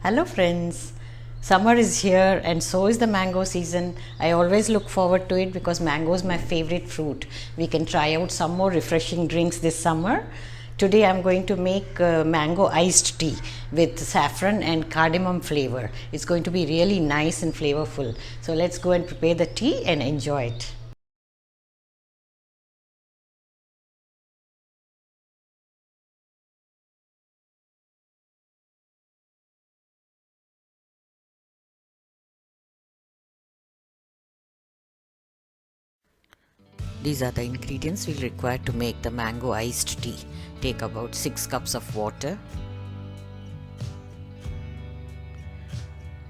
Hello friends, summer is here and so is the mango season. I always look forward to it because mango is my favorite fruit. We can try out some more refreshing drinks this summer. Today I'm going to make mango iced tea with saffron and cardamom flavor. It's going to be really nice and flavorful. So let's go and prepare the tea and enjoy it. These are the ingredients we'll require to make the mango iced tea. Take about 6 cups of water,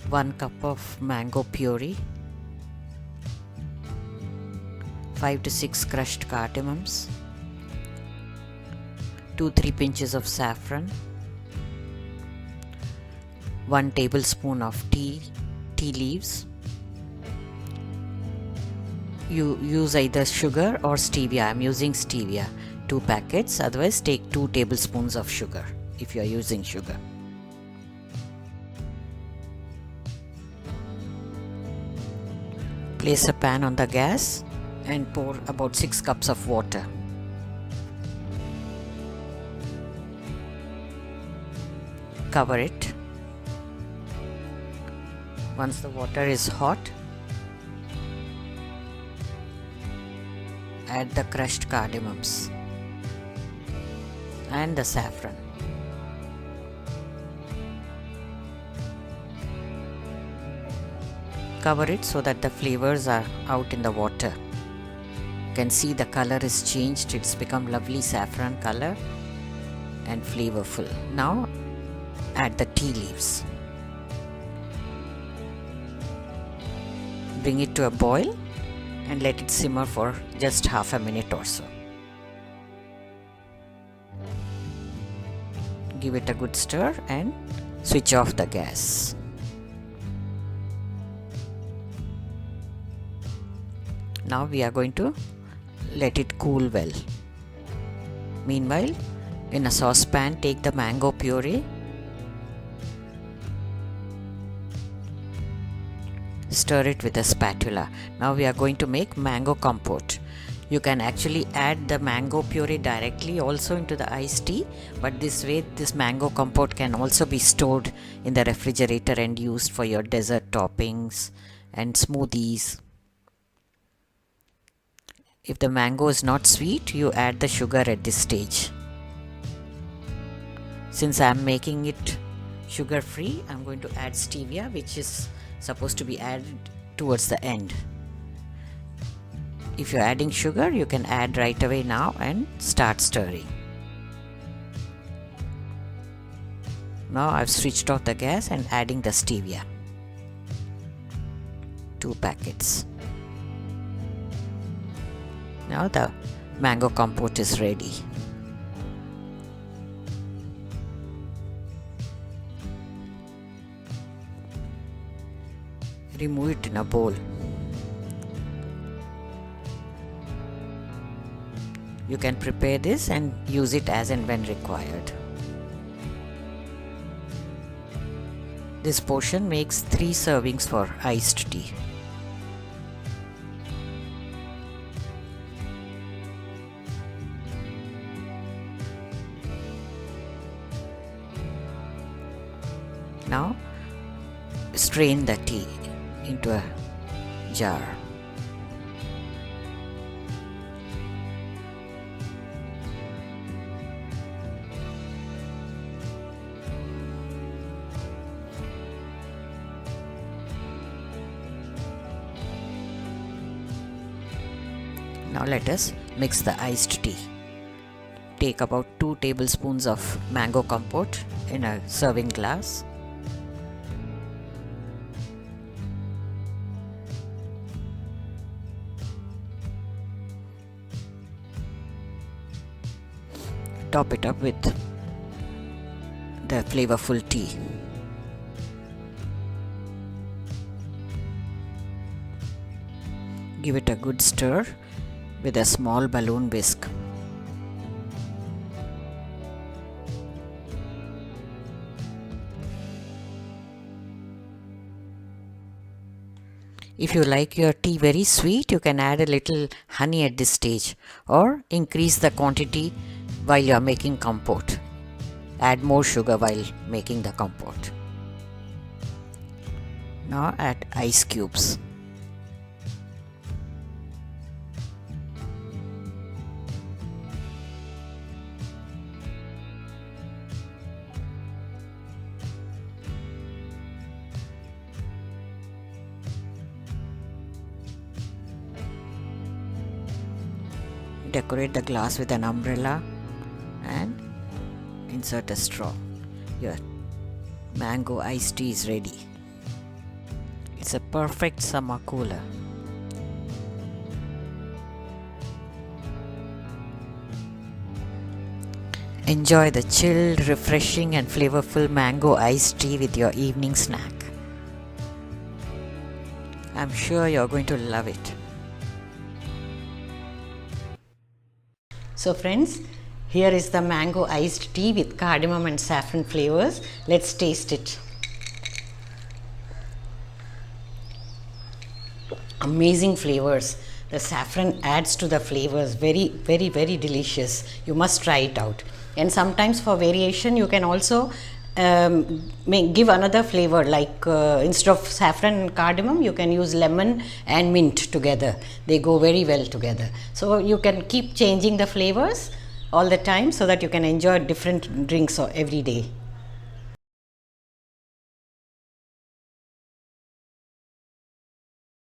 1 cup of mango puree, 5 to 6 crushed cardamoms, 2-3 pinches of saffron, 1 tablespoon of tea leaves. You use either sugar or stevia. I'm using stevia, 2 packets, otherwise take 2 tablespoons of sugar if you are using sugar. Place a pan on the gas and pour about 6 cups of water. Cover it. Once the water is hot, add the crushed cardamoms and the saffron. Cover it so that the flavors are out in the water. You can see the color is changed, it's become lovely saffron color and flavorful. Now add the tea leaves. Bring it to a boil and let it simmer for just half a minute or so. Give it a good stir and switch off the gas. Now we are going to let it cool well. Meanwhile, in a saucepan, take the mango puree, stir it with a spatula. Now we are going to make mango compote. You can actually add the mango puree directly also into the iced tea, but this way this mango compote can also be stored in the refrigerator and used for your dessert toppings and smoothies. If the mango is not sweet, you add the sugar at this stage. Since I am making it sugar free, I am going to add stevia, which is supposed to be added towards the end. If you're adding sugar, you can add right away now and start stirring. Now I've switched off the gas and adding the stevia. 2 packets. Now the mango compote is ready. Remove it in a bowl. You can prepare this and use it as and when required. This portion makes 3 servings for iced tea. Now strain the tea into a jar. Now let us mix the iced tea. Take about 2 tablespoons of mango compote in a serving glass. Top it up with the flavorful tea. Give it a good stir with a small balloon whisk. If you like your tea very sweet, you can add a little honey at this stage or increase the quantity while you are making compote. Add more sugar while making the compote. Now add ice cubes. Decorate the glass with an umbrella and insert a straw. Your mango iced tea is ready. It's a perfect summer cooler. Enjoy the chilled, refreshing and flavorful mango iced tea with your evening snack. I'm sure you're going to love it. So friends, here is the mango iced tea with cardamom and saffron flavors. Let's taste it. Amazing flavors. The saffron adds to the flavors. Very delicious. You must try it out. And sometimes for variation you can also give another flavor, like instead of saffron and cardamom you can use lemon and mint together. They go very well together. So you can keep changing the flavors all the time so that you can enjoy different drinks every day.